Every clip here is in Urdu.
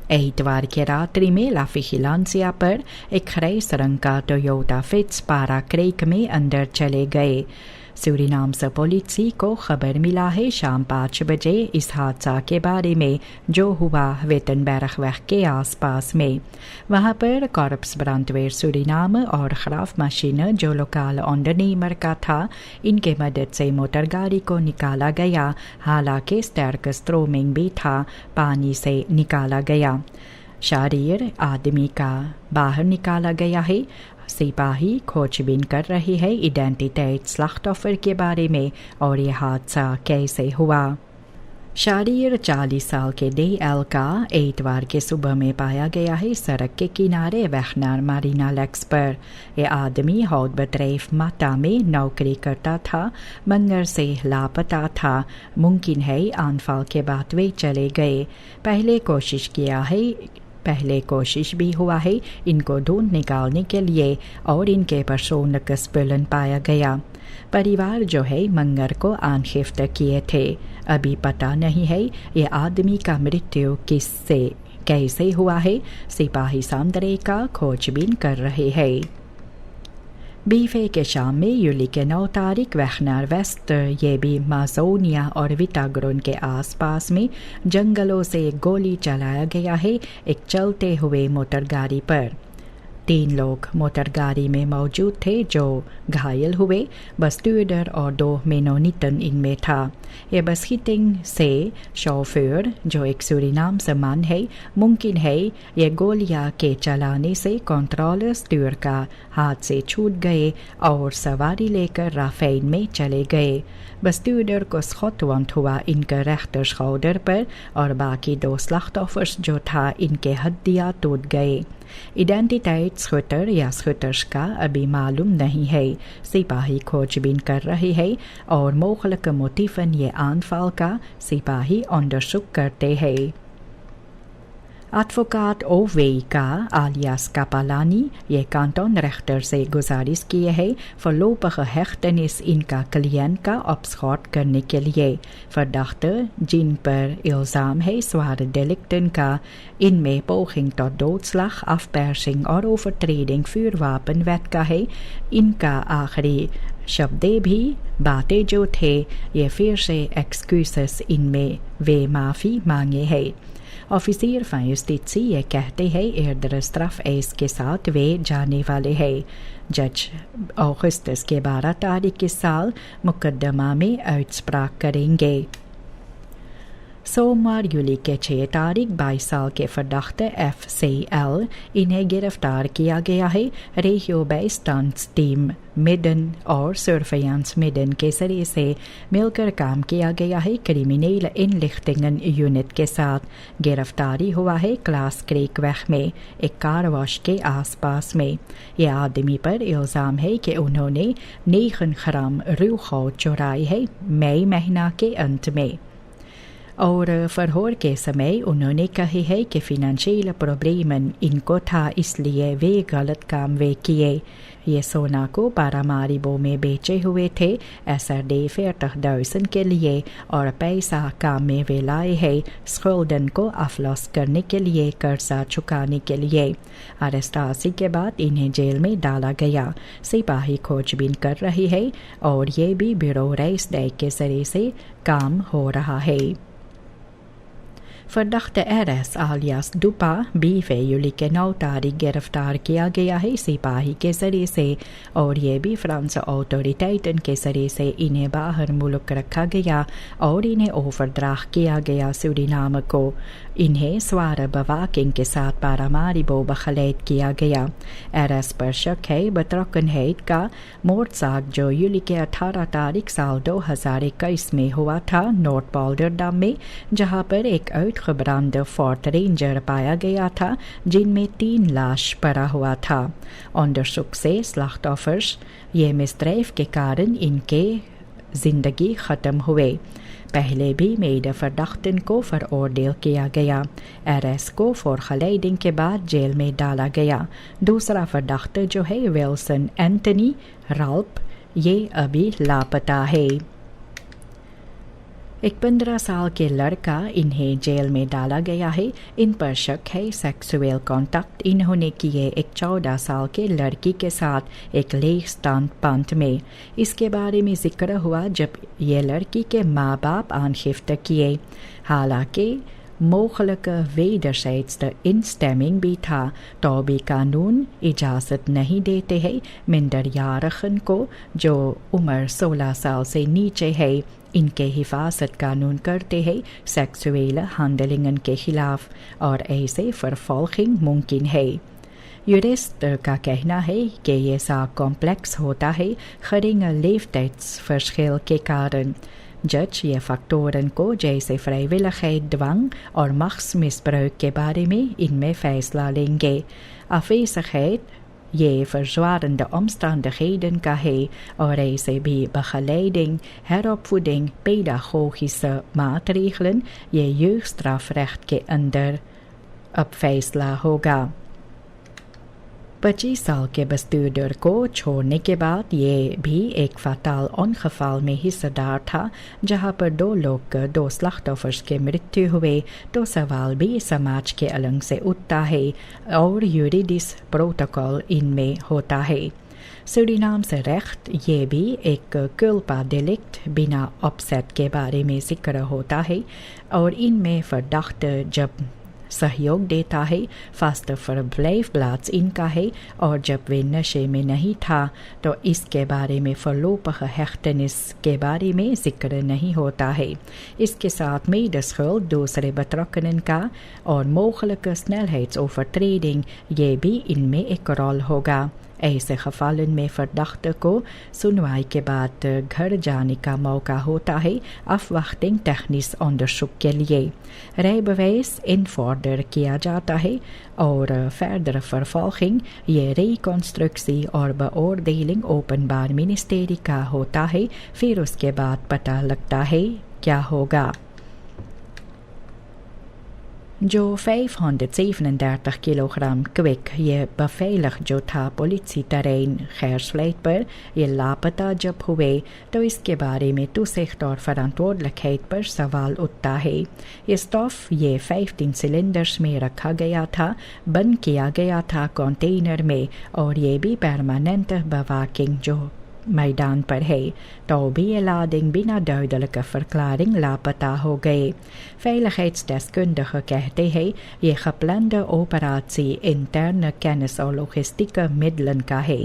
اتوار کی راتری میں لا ویجیلانسیا پر ایک خریس رنگ کا ٹویوٹا فٹس پارا کریک میں اندر چلے گئے۔ سورینام سے پولیسی کو خبر ملا ہے شام 5 بجے اس حادثہ کے بارے میں جو ہوا ویٹنبرگ ویگ کے آس پاس میں۔ وہاں پر کارپس برانڈویر سورینام اور خراف مشین جو لوکال آنڈرنیمر کا تھا ان کے مدد سے موٹر گاڑی کو نکالا گیا، حالانکہ اسٹیرکس تھرومنگ بھی تھا، پانی سے نکالا گیا۔ شریر آدمی کا باہر نکالا گیا ہے۔ سپاہی کھوج بین کر رہے ہیں ایڈینٹیٹیٹ سلاختوفر کے بارے میں اور یہ حادثہ کیسے ہوا۔ شریر 40 سال کے ڈی ایل کا اتوار کے صبح میں پایا گیا ہے سڑک کے کنارے ویگنر مارینا لیکس پر۔ یہ آدمی ہاؤٹ بٹریف ماٹا میں نوکری کرتا تھا، منگر سے لاپتہ تھا۔ ممکن ہے آنفال کے بعد وہ چلے گئے۔ پہلے کوشش بھی ہوا ہے ان کو ڈھونڈ نکالنے کے لیے اور ان کے پرسونک اسپلن پایا گیا۔ پریوار جو ہے منگر کو آنخفت کیے تھے۔ ابھی پتہ نہیں ہے یہ آدمی کا مرتیو کیسے ہوا ہے۔ سپاہی ساندرے کا کھوج بین کر رہے ہیں۔ بیفے کے شام میں یولی کے 9 تاریخ ویگنر ویسٹ یہ بھی مازونیا اور ویٹاگرون کے آس پاس میں جنگلوں سے گولی چلایا گیا ہے ایک چلتے ہوئے موٹر گاڑی پر۔ 3 لوگ موٹر گاڑی میں موجود تھے جو گھائل ہوئے، بس ٹیوڈر اور 2 مینونیٹن ان میں تھا۔ یہ بس ہیٹنگ سے شوفیر جو ایک سورینام سمان ہے، ممکن ہے یہ گولیاں کے چلانے سے کنٹرولر اسٹیئر کا ہاتھ سے چھوٹ گئے اور سواری لے کر رافین میں چلے گئے۔ بس ٹیوڈر کو سخت ہوا ان کا ریختر شولڈر پر اور باقی 2 سلاختوفرز جو تھا ان کے ہڈیاں ٹوٹ گئے۔ ایڈینٹیٹیٹ سکوٹر یا سکوٹرز کا ابھی معلوم نہیں ہے۔ سپاہی کھوج بین کر رہے ہیں اور مختلف موتیفن یہ آنفال کا سپاہی انڈرسک کرتے ہیں۔ ایڈوکیٹ او وی کا آلیاس کاپالانی یہ کانٹون ریختر سے گزارش کیے ہے فلوپخ ہیختنس ان کا کلینٹ کا ابسخاٹ کرنے کے لیے۔ فرداخت جن پر الزام ہے سوار ڈیلکٹن کا، ان میں پوخنگ تو ڈوٹسلاخ افپیرسنگ اور اوور ٹریڈنگ فیر واپن ویٹ کا ہے۔ ان کا آخری شبدے بھی باتیں جو تھے یہ پھر سے ایکسکیوزز ان میں وہ معافی مانگے ہے۔ آفیسر فائسٹیٹسی یہ کہتے ہیں ایردرسترف ایس کے ساتھ وہ جانے والے ہیں۔ جج اگست کے 12 تاریخ کے سال مقدمہ میں اعتراف کریں گے۔ سوموار یولی کے 6 تاریخ 22 سال کے فرداخت FCL انہیں گرفتار کیا گیا ہے۔ ریہیو بیسٹانس ٹیم میڈن اور سرفیانس میڈن کے ذریعے سے مل کر کام کیا گیا ہے کریمینل انلیختنگن یونٹ کے ساتھ۔ گرفتاری ہوا ہے کلاس کریک ویگ میں ایک کار واش کے آس پاس میں۔ یہ آدمی پر الزام ہے کہ انہوں نے 9 گرام روخو چورائی ہے مئی مہینہ کے انت میں، اور فرہور کے سمے انہوں نے کہے ہے کہ فائنینشیل پرابلم ان کو تھا اس لیے وہ غلط کام وہ کیے۔ یہ سونا کو پاراماریبو میں بیچے ہوئے تھے SRD 40,000 کے لیے اور پیسہ کام میں وہ لائے ہے سکولڈن کو افلاس کرنے کے لیے قرضہ چکانے کے لیے۔ ارسٹاسی کے بعد انہیں جیل میں ڈالا گیا۔ سپاہی کھوج بین کر رہی ہے اور یہ بھی بیورو ریس ڈے کے ذریعے سے کام ہو رہا ہے۔ فرداخت ایرس آلیاس ڈوپا بیفے یولی کے 9 تاریخ گرفتار کیا گیا ہے سپاہی کے ذریعے سے، اور یہ بھی فرانس اتھارٹیٹن کے ذریعے سے انہیں باہر ملک رکھا گیا اور انہیں اوور ڈرافٹ کیا گیا سورینام کو۔ انہیں سوار بواکنگ کے ساتھ پاراماریبو بخلید کیا گیا۔ ایرس پر شک ہے بطرکن ہیٹ کا مورٹساک جو یولی کے 18 تاریخ سال 2021 میں ہوا تھا نارتھ پالڈرڈم میں، جہاں پر ایک خبراند فورٹ رینجر پایا گیا تھا جن میں 3 لاش پڑا ہوا تھا۔ انڈرسک سے سلاختوفرز یہ مستریف کے کارن ان کے زندگی ختم ہوئے۔ پہلے بھی میڈ فرداختن کو فراورڈیل کیا گیا۔ ایرس کو فورخلیڈنگ کے بعد جیل میں ڈالا گیا۔ دوسرا فرداخت جو ہے ویلسن اینٹنی رالپ یہ ابھی لاپتہ ہے۔ ایک 15 سال کے لڑکا انہیں جیل میں ڈالا گیا ہے. ان پر شک ہے سیکسوئل کانٹیکٹ انہوں نے کیے ایک 14 سال کے لڑکی کے ساتھ ایک لیکستان پانٹ میں. اس کے بارے میں ذکر ہوا جب یہ لڑکی کے ماں باپ آنخفت کیے. حالانکہ mogelijke wederzijdse instemming بھی تھا تو بھی قانون اجازت نہیں دیتے ہیں منڈریارخن کو جو عمر 16 سال سے نیچے ہے ان کے حفاظت قانون کرتے ہیں سیکسویل ہینڈلنگ کے خلاف اور ایسے فرفالخنگ ممکن ہے. یورسٹ کا کہنا ہے کہ یہ سا کمپلیکس ہوتا ہے خرنگ لیفتیٹس فرشخل کے کارن. جج یہ فیکٹورن کو جیسے فریویلخیت ڈوانگ اور مخص مسپروگ کے بارے میں ان میں فیصلہ لیں گے. افیسخیت یہ verzwarende omstandigheden کا ہے اور ایسے بھی begeleiding, heropvoeding, pedagogische maatregelen یہ jeugdstrafrecht کے اندر اب فیصلہ ہوگا. 25 سال کے بستودر کو چھوڑنے کے بعد یہ بھی ایک فاتال انخفال میں حصہ دار تھا جہاں پر 2 لوگ 2 سلاختوفرز کے مرتیو ہوئے. تو سوال بھی سماج کے النگ سے اٹھتا ہے اور یوریڈس پروٹوکول ان میں ہوتا ہے. سورینام سے ریخت یہ بھی ایک کلپا ڈیلیکٹ بنا آپسیٹ کے بارے میں ذکر ہوتا ہے اور ان میں فرداخت جب سہیوگ دیتا ہے فاسٹ فربلیف بلاتس ان کا ہے اور جب وہ نشے میں نہیں تھا تو اس کے بارے میں فرلوپخ ہیختنس کے بارے میں ذکر نہیں ہوتا ہے. اس کے ساتھ میں دسخل دوسرے بترکنن کا اور موخلق سنیلہیٹس اوور ٹریڈنگ یہ بھی ان میں ایک رول ہوگا. ایسے خفالن میں فرداخت کو سنوائی کے بعد گھر جانے کا موقع ہوتا ہے افوختنگ ٹیکنیس onderzoek کے لیے. ریبویس انفارڈر کیا جاتا ہے اور فردر فرفالخنگ یہ ریکنسٹرکسی اور beoordeling اوپن بار منسٹری کا ہوتا ہے. پھر اس کے بعد پتہ لگتا ہے کیا ہوگا. جو 537 کلوگرام کویک یہ بفیلخ جو تھا پولیسی ترین خیرسلیٹ پر یہ لاپتہ جب ہوئے تو اس کے بارے میں توسیخت اور فرانٹورڈلکھیت پر سوال اٹھتا ہے. یہ اسٹاف یہ 15 سلنڈرز میں رکھا گیا تھا بند کیا گیا تھا کنٹینر میں اور یہ بھی پرماننٹ بواکنگ جو میدان پر ہے تو بھی لادنگ بنا duidelijke verklaring لاپتہ ہو گئے. veiligheidsdeskundigen کہتے ہیں یہ geplande operatie interne kennis اور logistieke middelen کا ہے.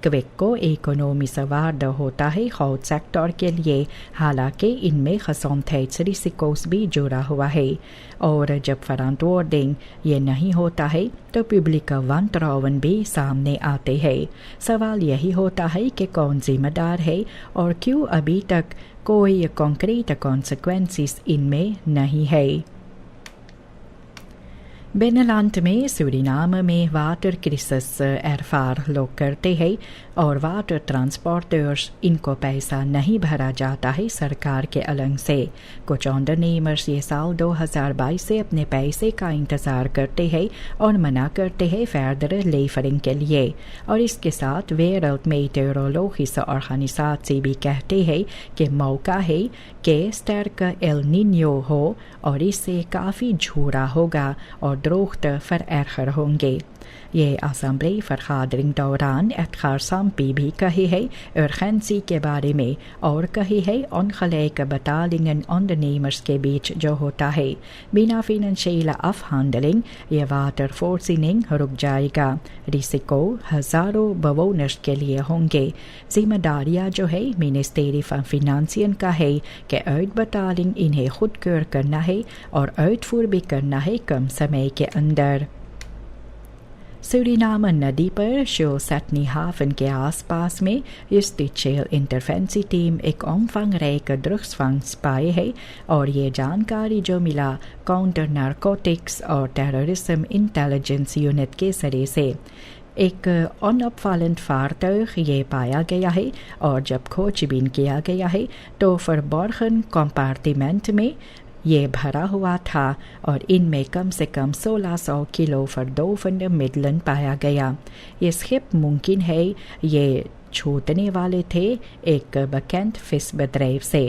کویک کو اکنومیس وارد ہوتا ہے خود سیکٹر کے لیے حالانکہ ان میں gezondheidsrisico's بھی جڑا ہوا ہے اور جب فرانٹورڈنگ یہ نہیں ہوتا ہے تو پبلک وانتراون بھی سامنے آتے ہیں. سوال یہی ہوتا ہے کہ کون ذمہ دار ہے اور کیوں ابھی تک کوئی کنکریٹ کانسیکوینسز ان میں نہیں ہے. بینلانٹ میں سورینام میں واٹر کرائسس ارفار لوگ کرتے ہیں اور واٹر ٹرانسپورٹرز ان کو پیسہ نہیں بھرا جاتا ہے سرکار کے النگ سے. کچھ انڈرنیمرز یہ سال 2022 سے اپنے پیسے کا انتظار کرتے ہیں اور منع کرتے ہیں فردر لیفرنگ کے لیے. اور اس کے ساتھ ویرلڈ میٹیورولوجیسche آرگنائزیشن بھی کہتے ہیں کہ موقع ہے کہ اسٹرک ایل نینیو ہو اور اس سے کافی جھوڑا ہوگا اور droogte vererger ہوں گے. یہ اسمبلی فرخادرنگ دوران ادخار سامپی بھی کہی ہے ارجنسی کے بارے میں اور کہی ہے ongelijke betalingen ondernemers کے بیچ جو ہوتا ہے بنا فینانشیل afhandeling یہ واٹر فورسیننگ رک جائے گا. رسکو ہزاروں بوونرز کے لیے ہوں گے. ذمہ داریاں جو ہے منسٹری فینانسین کا ہے کہ uitbetaling انہیں خود کر کرنا ہے اور uitvoer بھی کرنا ہے کم سمے کے اندر. سورینام ندی پر شو سٹنی ہافن کے آس پاس میں یوسٹیچیل انٹرفینسی ٹیم ایک امفانگ ریک ڈرگس فنگس پائے ہے اور یہ جانکاری جو ملا کاؤنٹر نارکوٹکس اور ٹیررزم انٹیلیجنس یونٹ کے ذریعے سے ایک unopvallend vaartuig یہ پایا گیا ہے اور جب کھوج بین کیا گیا ہے تو verborgen compartiment میں یہ بھرا ہوا تھا اور ان میں کم سے کم 1600 کلو فردوفنڈ مڈلن پایا گیا. یہ سکپ ممکن ہے یہ چھوٹنے والے تھے ایک بکینٹ فش بدریو سے.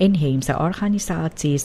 Inheemse organisaties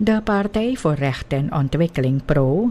De Partij voor Recht en Ontwikkeling PRO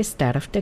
sterfte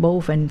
boven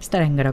strengere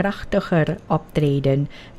krachtiger optreden,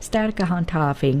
sterke handhaving,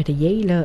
reële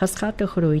geschatte groei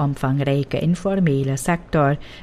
omvangrijke informele sector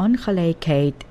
ongelijkheid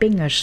pingers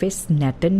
visnetten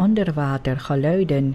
onderwater geluiden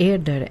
eerder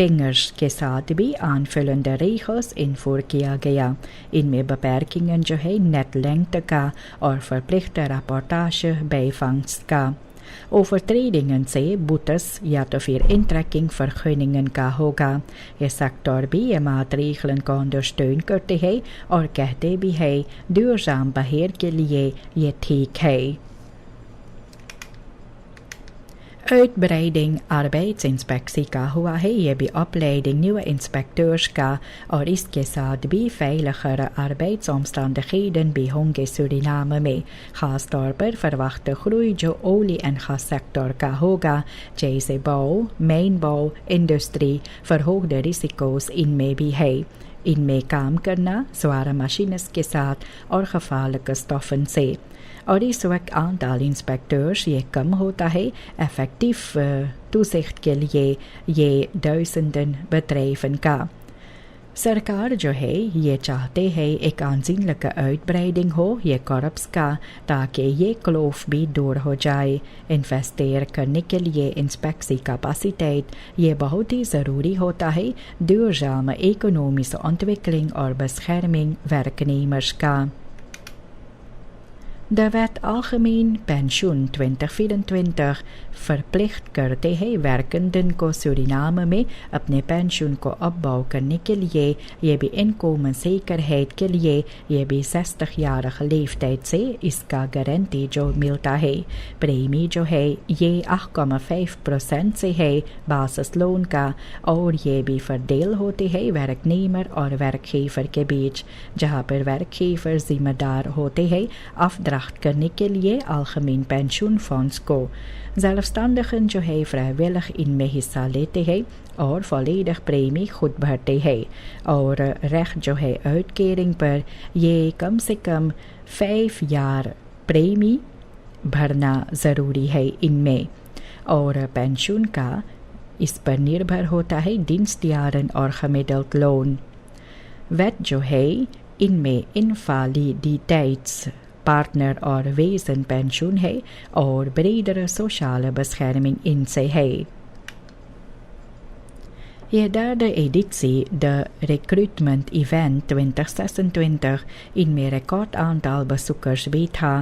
pingers کے ساتھ بھی آنفولند ریخس انفور کیا گیا. ان میں beperkingen جو ہے نیٹ لینگتھ کا اور verplichte rapportage bijvangst کا. Overtredingen سے boetes یا تو پھر intrekking vergunningen کا ہوگا. یہ سیکٹر بھی یہ maatregelen کو understeun کرتے ہیں اور کہتے بھی ہے duurzaam beheer کے لیے یہ ٹھیک ہے. Uitbreiding arbeidsinspectie کا ہوا ہے. یہ بھی opleiding nieuwe inspecteurs کا اور اس کے ساتھ بھی veiligere arbeidsomstandigheden بھی ہوں گے سورینام میں. خاص طور پر verwachte groei جو olie en gas sector کا ہوگا جیسے bouw, mijnbouw, industrie. verhoogde risico's ان میں بھی ہے. ان میں کام کرنا zware machines کے ساتھ اور gevaarlijke stoffen سے. اور اس وقت aantal inspecteurs یہ کم ہوتا ہے. effectief toezicht کے لیے یہ duizenden bedrijven کا. سرکار جو ہے یہ چاہتے ہیں ایک aanzienlijke uitbreiding ہو یہ korps کا تاکہ یہ kloof بھی دور ہو جائے. انویسٹیر کرنے کے لیے انسپیکسی کیپیسٹیٹ یہ بہت ہی ضروری ہوتا ہے duurzame economische ontwikkeling اور bescherming werknemers کا. De wet Algemeen Pensioen 2024 verplicht کرتے ہیں werkenden کو سورینام میں اپنے پینشن کو opbouw کرنے کے لیے. یہ بھی inkomenszekerheid کے لیے یہ بھی 60-jarige leeftijd سے اس کا گارنٹی جو ملتا ہے. پریمی جو ہے یہ 8,5% سے ہے basis loon کا اور یہ بھی فردیل ہوتے ہیں werknemer اور werkgever کے بیچ جہاں پر werkgever ذمہ دار ہوتے ہیں afdracht کرنے کے لیے algemeen pensioenfonds کو. zelfstandigen جو ہے vrijwillig ان میں حصہ لیتے ہیں اور volledig پریمی خود بھرتے ہیں اور recht جو ہے uitkering پر یہ کم سے کم 5 jaar پریمی بھرنا ضروری ہے ان میں. اور پینشن کا اس پر نربھر ہوتا ہے dienstjaren اور gemiddeld loon. wet جو ہے ان میں invaliditeits پارٹنر اور wezen pensioen ہے اور bredere sociale bescherming in سے ہے. یہ derde editie de recruitment event 2026 ان میں ریکارڈ aantal bezoekers بھی تھا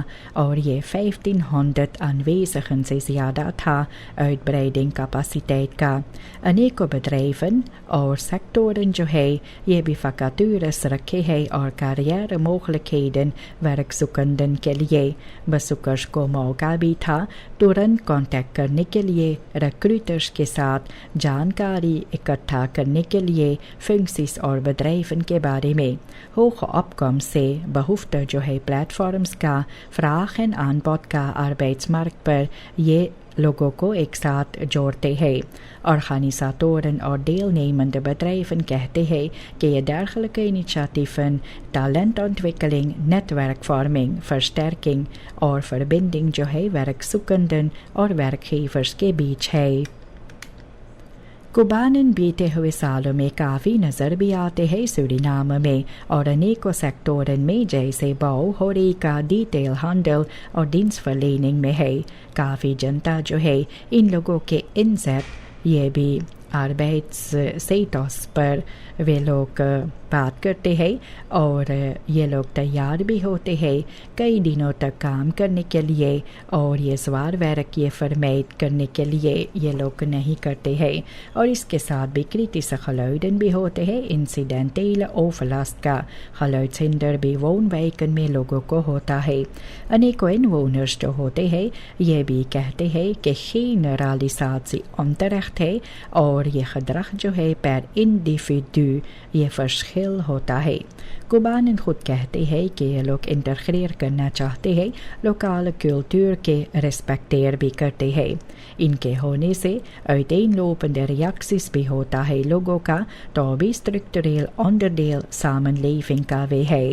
اور یہ 1500 aanwezigen سے زیادہ تھا. uitbreiding capaciteit کا انیکو bedrijven اور sectoren جو ہے یہ بھی vacatures رکھے ہیں اور carrière mogelijkheden werkzoekenden کے لیے. bezoekers کو موقع بھی تھا ترنت کانٹیکٹ کرنے کے لیے recruiters کے ساتھ جانکاری اکٹھا کرنے کے لیے فنکسیس اور بدریفن کے بارے میں. ہوخ اپکم سے بہفت جو ہے پلیٹ فارمز کا فراخن آنبوت کا arbeidsmarkt پر یہ لوگوں کو ایک ساتھ جوڑتے ہیں. Organisatoren اور deelnemende bedrijven کہتے ہیں کہ یہ dergelijke initiatieven talentontwikkeling, netwerkvorming, versterking اور verbinding جو ہے werkzoekenden اور werkgevers کے بیچ ہے. کوبانن بیتے ہوئے سالوں میں کافی نظر بھی آتے ہیں سورینام میں اور انیکو سیکٹورن میں جیسے باؤ ہوریکا ڈیٹیل ہینڈل اور dienstverlening میں ہے. کافی جنتا جو ہے ان لوگوں کے انزیت یہ بھی arbeitsstatus پر وہ لوگ بات کرتے ہیں اور یہ لوگ تیار بھی ہوتے ہیں کئی دنوں تک کام کرنے کے لیے اور یہ زوار ویرک یہ فرمیت کرنے کے لیے یہ لوگ نہیں کرتے ہیں. اور اس کے ساتھ بھی kritische geluiden بھی ہوتے ہیں incidentele overlast کا geluidshinder بھی woonwijken میں لوگوں کو ہوتا ہے. انیکو inwoners جو ہوتے ہیں یہ بھی کہتے ہیں کہ generalisatie onterecht ہے اور یہ gedrag جو ہے per individu یہ verschil ہوتا ہے. کوبانن خود کہتے ہیں کہ یہ لوگ انٹرفیئر کرنا چاہتے ہیں لوکال کلچر کے ریسپیکٹیر بھی کرتے ہیں. ان کے ہونے سے uiteenlopende reacties بھی ہوتا ہے لوگوں کا تو بھی structureel onderdeel samenleving کا وہ ہے.